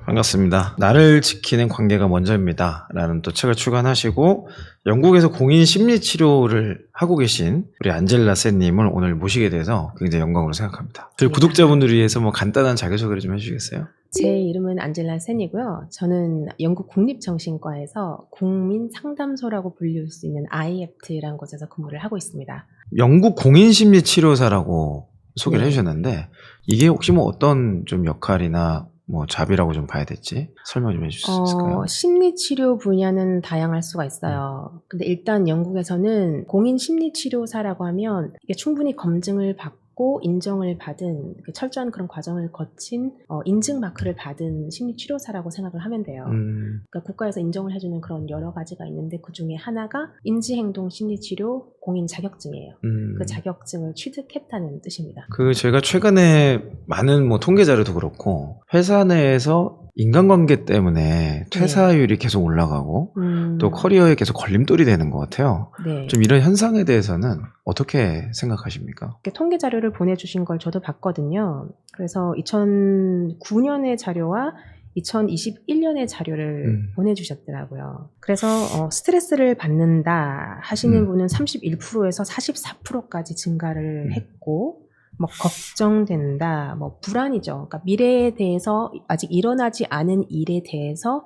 반갑습니다. 나를 지키는 관계가 먼저입니다. 라는 또 책을 출간하시고 영국에서 공인 심리치료를 하고 계신 우리 안젤라 쌤님을 오늘 모시게 돼서 굉장히 영광으로 생각합니다. 저희 구독자분들을 위해서 뭐 간단한 자기소개를 좀 해주시겠어요? 제 이름은 안젤라 센이고요. 저는 영국 국립정신과에서 국민상담소라고 불릴 수 있는 IFT라는 곳에서 근무를 하고 있습니다. 영국 공인 심리치료사라고 소개를 네. 해주셨는데 이게 혹시 뭐 어떤 좀 역할이나 뭐 잡이라고 좀 봐야 될지 설명 좀 해주실 수 있을까요? 심리치료 분야는 다양할 수가 있어요. 근데 일단 영국에서는 공인 심리치료사라고 하면 이게 충분히 검증을 받고 인정을 받은 철저한 그런 과정을 거친 인증 마크를 받은 심리치료사라고 생각을 하면 돼요. 그러니까 국가에서 인정을 해주는 그런 여러 가지가 있는데 그 중에 하나가 인지행동 심리치료 공인 자격증이에요. 그 자격증을 취득했다는 뜻입니다. 제가 최근에 많은 뭐 통계 자료도 그렇고 회사 내에서 인간관계 때문에 퇴사율이 계속 올라가고 또 커리어에 계속 걸림돌이 되는 것 같아요. 네. 좀 이런 현상에 대해서는 어떻게 생각하십니까? 이렇게 통계 자료를 보내주신 걸 저도 봤거든요. 그래서 2009년의 자료와 2021년의 자료를 보내주셨더라고요. 그래서 스트레스를 받는다 하시는 분은 31%에서 44%까지 증가를 했고, 뭐 걱정된다, 뭐 불안이죠. 그러니까 미래에 대해서 아직 일어나지 않은 일에 대해서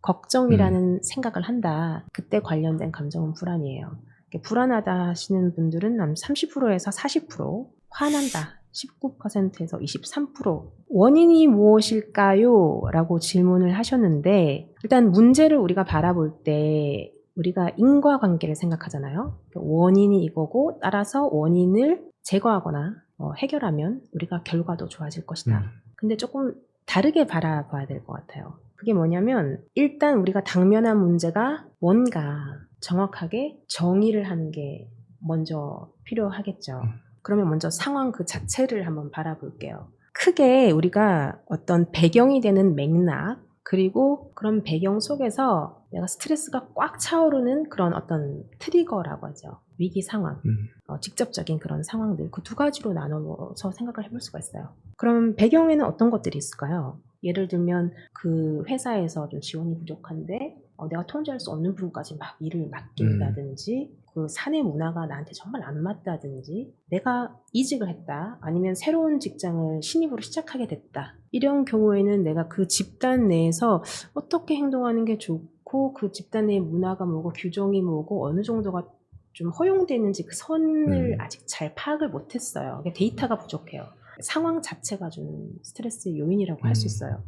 걱정이라는 생각을 한다. 그때 관련된 감정은 불안이에요. 불안하다 하시는 분들은 30%에서 40%, 화난다 19%에서 23%. 원인이 무엇일까요? 라고 질문을 하셨는데, 일단 문제를 우리가 바라볼 때 우리가 인과관계를 생각하잖아요. 원인이 이거고 따라서 원인을 제거하거나 해결하면 우리가 결과도 좋아질 것이다. 근데 조금 다르게 바라봐야 될 것 같아요. 그게 뭐냐면 일단 우리가 당면한 문제가 뭔가 정확하게 정의를 하는 게 먼저 필요하겠죠. 그러면 먼저 상황 그 자체를 한번 바라볼게요. 크게 우리가 어떤 배경이 되는 맥락, 그리고 그런 배경 속에서 내가 스트레스가 꽉 차오르는 그런 어떤 트리거라고 하죠. 위기 상황, 직접적인 그런 상황들, 그 두 가지로 나눠서 생각을 해볼 수가 있어요. 그럼 배경에는 어떤 것들이 있을까요? 예를 들면 그 회사에서 좀 지원이 부족한데 내가 통제할 수 없는 부분까지 막 일을 맡긴다든지 그 사내 문화가 나한테 정말 안 맞다든지 내가 이직을 했다 아니면 새로운 직장을 신입으로 시작하게 됐다 이런 경우에는 내가 그 집단 내에서 어떻게 행동하는 게 좋고 그 집단 내의 문화가 뭐고 규정이 뭐고 어느 정도가 좀 허용되는지 그 선을 아직 잘 파악을 못했어요. 데이터가 부족해요. 상황 자체가 좀 스트레스의 요인이라고 할 수 있어요.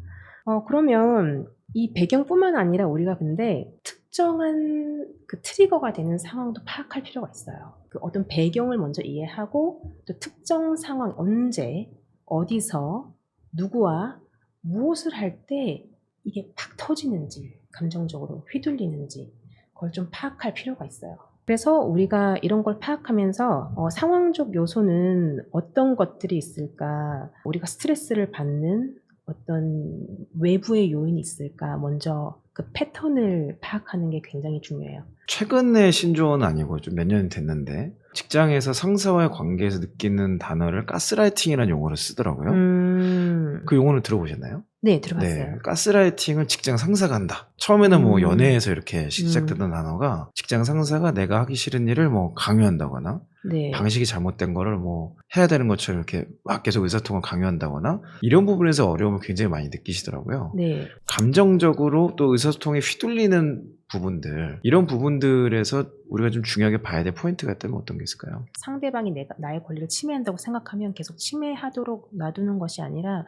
그러면 이 배경뿐만 아니라 우리가 근데 특정한 그 트리거가 되는 상황도 파악할 필요가 있어요. 그 어떤 배경을 먼저 이해하고 또 특정 상황, 언제, 어디서, 누구와 무엇을 할 때 이게 팍 터지는지, 감정적으로 휘둘리는지 그걸 좀 파악할 필요가 있어요. 그래서 우리가 이런 걸 파악하면서 상황적 요소는 어떤 것들이 있을까, 우리가 스트레스를 받는 어떤 외부의 요인이 있을까, 먼저 그 패턴을 파악하는 게 굉장히 중요해요. 최근의 신조어는 아니고 좀 몇 년이 됐는데 직장에서 상사와의 관계에서 느끼는 단어를 가스라이팅이라는 용어를 쓰더라고요. 그 용어는 들어보셨나요? 네, 들어봤어요. 네, 가스라이팅을 직장 상사가 한다. 처음에는 뭐 연애에서 이렇게 시작됐던 단어가 직장 상사가 내가 하기 싫은 일을 뭐 강요한다거나 네. 방식이 잘못된 거를 뭐 해야 되는 것처럼 이렇게 막 계속 의사소통을 강요한다거나 이런 부분에서 어려움을 굉장히 많이 느끼시더라고요. 네. 감정적으로 또 의사소통에 휘둘리는 부분들, 이런 부분들에서 우리가 좀 중요하게 봐야 될 포인트가 있다면 어떤 게 있을까요? 상대방이 나의 권리를 침해한다고 생각하면 계속 침해하도록 놔두는 것이 아니라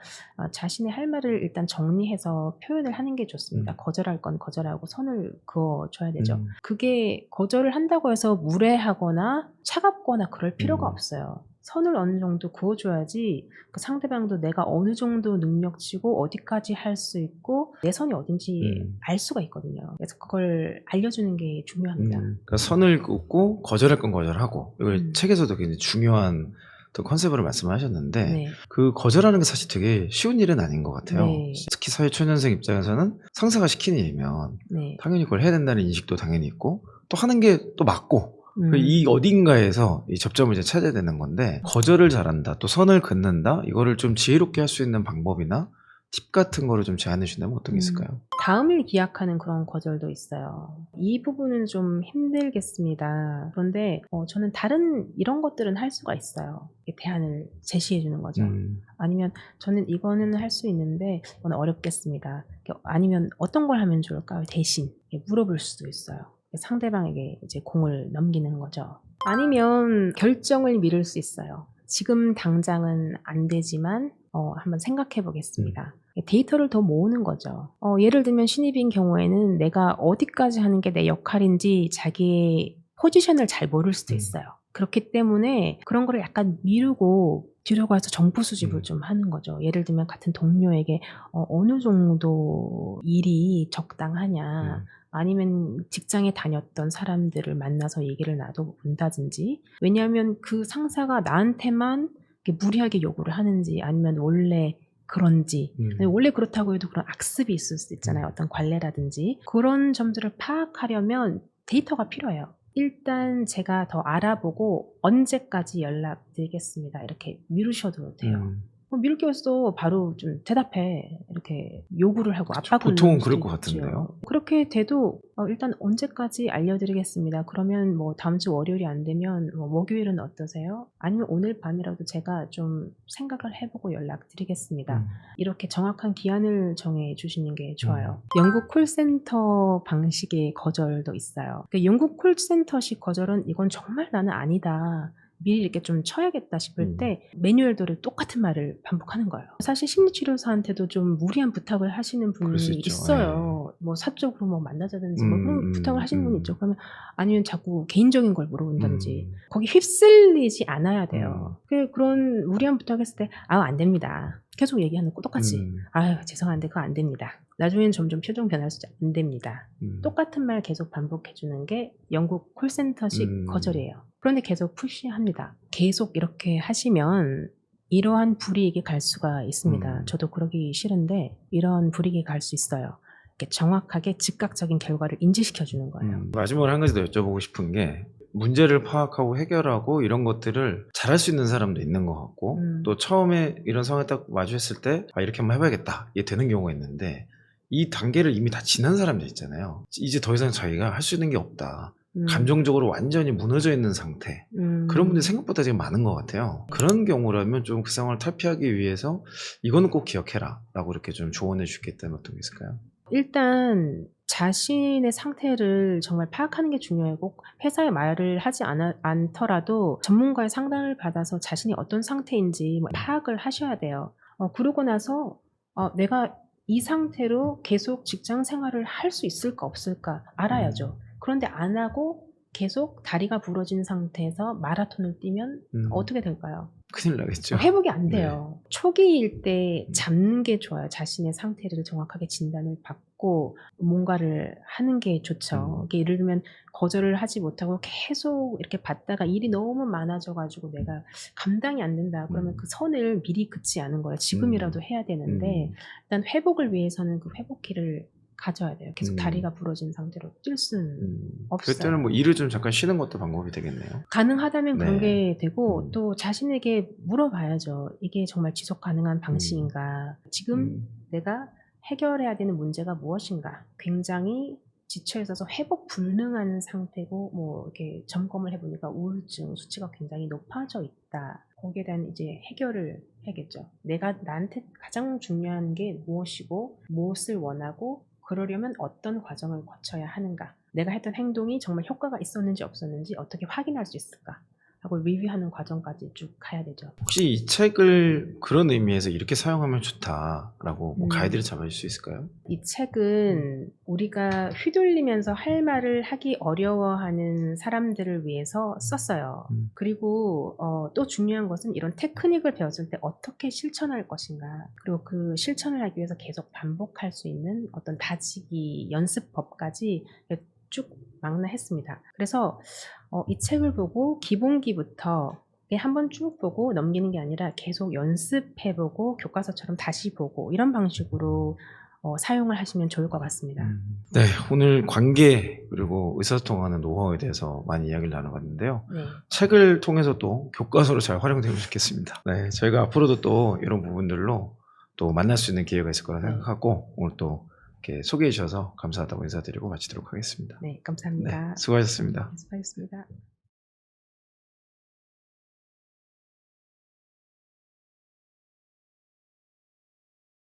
자신의 할 말을 일단 정리해서 표현을 하는 게 좋습니다. 거절할 건 거절하고 선을 그어줘야 되죠. 그게 거절을 한다고 해서 무례하거나 차갑거나 그럴 필요가 없어요. 선을 어느 정도 그어줘야지 그 상대방도 내가 어느 정도 능력치고 어디까지 할 수 있고 내 선이 어딘지 알 수가 있거든요. 그래서 그걸 알려주는 게 중요합니다. 그러니까 선을 긋고 거절할 건 거절하고 이걸 책에서도 굉장히 중요한 또 컨셉으로 말씀하셨는데 네. 그 거절하는 게 사실 되게 쉬운 일은 아닌 것 같아요. 네. 특히 사회초년생 입장에서는 상사가 시키는 일이면 네. 당연히 그걸 해야 된다는 인식도 당연히 있고 또 하는 게 또 맞고 이 어딘가에서 이 접점을 이제 찾아야 되는 건데 거절을 잘한다 또 선을 긋는다 이거를 좀 지혜롭게 할 수 있는 방법이나 팁 같은 거를 좀 제안해 준다면 어떤 게 있을까요? 다음을 기약하는 그런 거절도 있어요. 이 부분은 좀 힘들겠습니다. 그런데 저는 다른 이런 것들은 할 수가 있어요. 이렇게 대안을 제시해 주는 거죠. 아니면 저는 이거는 할 수 있는데 이건 어렵겠습니다. 아니면 어떤 걸 하면 좋을까요? 대신 물어볼 수도 있어요. 상대방에게 이제 공을 넘기는 거죠. 아니면 결정을 미룰 수 있어요. 지금 당장은 안 되지만 한번 생각해 보겠습니다. 데이터를 더 모으는 거죠. 예를 들면 신입인 경우에는 내가 어디까지 하는 게 내 역할인지 자기의 포지션을 잘 모를 수도 있어요. 그렇기 때문에 그런 거를 약간 미루고 뒤로 가서 정보 수집을 좀 하는 거죠. 예를 들면 같은 동료에게 어느 정도 일이 적당하냐, 아니면 직장에 다녔던 사람들을 만나서 얘기를 나눠본다든지. 왜냐하면 그 상사가 나한테만 이렇게 무리하게 요구를 하는지, 아니면 원래 그런지, 원래 그렇다고 해도 그런 악습이 있을 수 있잖아요. 어떤 관례라든지. 그런 점들을 파악하려면 데이터가 필요해요. 일단 제가 더 알아보고 언제까지 연락드리겠습니다. 이렇게 미루셔도 돼요. 미룰 게 없어 바로 좀 대답해, 이렇게 요구를 하고 그쵸, 압박을 보통은 넣을 그럴 수도 것 있죠. 같은데요. 그렇게 돼도 일단 언제까지 알려드리겠습니다. 그러면 뭐 다음 주 월요일이 안 되면 목요일은 어떠세요? 아니면 오늘 밤이라도 제가 좀 생각을 해보고 연락드리겠습니다. 이렇게 정확한 기한을 정해 주시는 게 좋아요. 영국 콜센터 방식의 거절도 있어요. 영국 콜센터식 거절은 이건 정말 나는 아니다, 미리 이렇게 좀 쳐야겠다 싶을 때 매뉴얼대로 똑같은 말을 반복하는 거예요. 사실 심리치료사한테도 좀 무리한 부탁을 하시는 그럴 수 분이 있죠. 있어요. 뭐 사적으로 뭐 만나자든지 뭐 그런 부탁을 하시는 분이 있죠. 그러면 아니면 자꾸 개인적인 걸 물어본다든지 거기 휩쓸리지 않아야 돼요. 그런 무리한 부탁했을 때 안 됩니다. 계속 얘기하는 거 똑같이. 죄송한데 그거 안 됩니다. 나중엔 점점 표정 변할 수 있죠. 안 됩니다. 똑같은 말 계속 반복해주는 게 영국 콜센터식 거절이에요. 그런데 계속 푸시합니다. 계속 이렇게 하시면 이러한 불이익이 갈 수가 있습니다. 저도 그러기 싫은데 이런 불이익이 갈 수 있어요. 이렇게 정확하게 즉각적인 결과를 인지시켜주는 거예요. 마지막으로 한 가지 더 여쭤보고 싶은 게, 문제를 파악하고 해결하고 이런 것들을 잘할 수 있는 사람도 있는 것 같고, 또 처음에 이런 상황에 딱 마주했을 때 이렇게 한번 해봐야겠다, 이게 되는 경우가 있는데, 이 단계를 이미 다 지난 사람들 있잖아요. 이제 더 이상 자기가 할 수 있는 게 없다, 감정적으로 완전히 무너져 있는 상태, 그런 분들이 생각보다 지금 많은 것 같아요. 그런 경우라면 좀 그 상황을 탈피하기 위해서 이거는 꼭 기억해라 라고 이렇게 좀 조언해 주겠다면 어떤 게 있을까요? 일단 자신의 상태를 정말 파악하는 게 중요해요. 꼭 회사에 말을 하지 않더라도 전문가의 상담을 받아서 자신이 어떤 상태인지 파악을 하셔야 돼요. 그러고 나서 내가 이 상태로 계속 직장 생활을 할 수 있을까 없을까 알아야죠. 그런데 안 하고 계속 다리가 부러진 상태에서 마라톤을 뛰면 어떻게 될까요? 큰일 나겠죠. 회복이 안 돼요. 초기일 때 잡는 게 좋아요. 자신의 상태를 정확하게 진단을 받고 뭔가를 하는 게 좋죠. 이게 예를 들면 거절을 하지 못하고 계속 이렇게 받다가 일이 너무 많아져가지고 내가 감당이 안 된다. 그러면 그 선을 미리 긋지 않은 거예요. 지금이라도 해야 되는데 일단 회복을 위해서는 그 회복기를 가져야 돼요. 계속 다리가 부러진 상태로 뛸 수는 없어요. 그때는 뭐 일을 좀 잠깐 쉬는 것도 방법이 되겠네요. 가능하다면 그런 네. 게 되고 또 자신에게 물어봐야죠. 이게 정말 지속 가능한 방식인가? 지금 내가 해결해야 되는 문제가 무엇인가? 굉장히 지쳐 있어서 회복 불능한 상태고 뭐 이렇게 점검을 해보니까 우울증 수치가 굉장히 높아져 있다. 거기에 대한 이제 해결을 해야겠죠. 내가 나한테 가장 중요한 게 무엇이고 무엇을 원하고 그러려면 어떤 과정을 거쳐야 하는가? 내가 했던 행동이 정말 효과가 있었는지 없었는지 어떻게 확인할 수 있을까? 하고 리뷰하는 과정까지 쭉 가야 되죠. 혹시 이 책을 그런 의미에서 이렇게 사용하면 좋다라고 뭐 가이드를 잡아줄 수 있을까요? 이 책은 우리가 휘둘리면서 할 말을 하기 어려워하는 사람들을 위해서 썼어요. 그리고 또 중요한 것은 이런 테크닉을 배웠을 때 어떻게 실천할 것인가, 그리고 그 실천을 하기 위해서 계속 반복할 수 있는 어떤 다지기 연습법까지 쭉 망라했습니다. 그래서 이 책을 보고 기본기부터 한번 쭉 보고 넘기는 게 아니라 계속 연습해보고 교과서처럼 다시 보고 이런 방식으로 사용을 하시면 좋을 것 같습니다. 네, 오늘 관계 그리고 의사소통하는 노하우에 대해서 많이 이야기를 나눠봤는데요. 네. 책을 통해서 또 교과서로 잘 활용되면 좋겠습니다. 네, 저희가 앞으로도 또 이런 부분들로 또 만날 수 있는 기회가 있을 거라 생각하고 오늘 또 이렇게 소개해 주셔서 감사하다고 인사드리고 마치도록 하겠습니다. 네, 감사합니다. 네, 수고하셨습니다. 수고하셨습니다.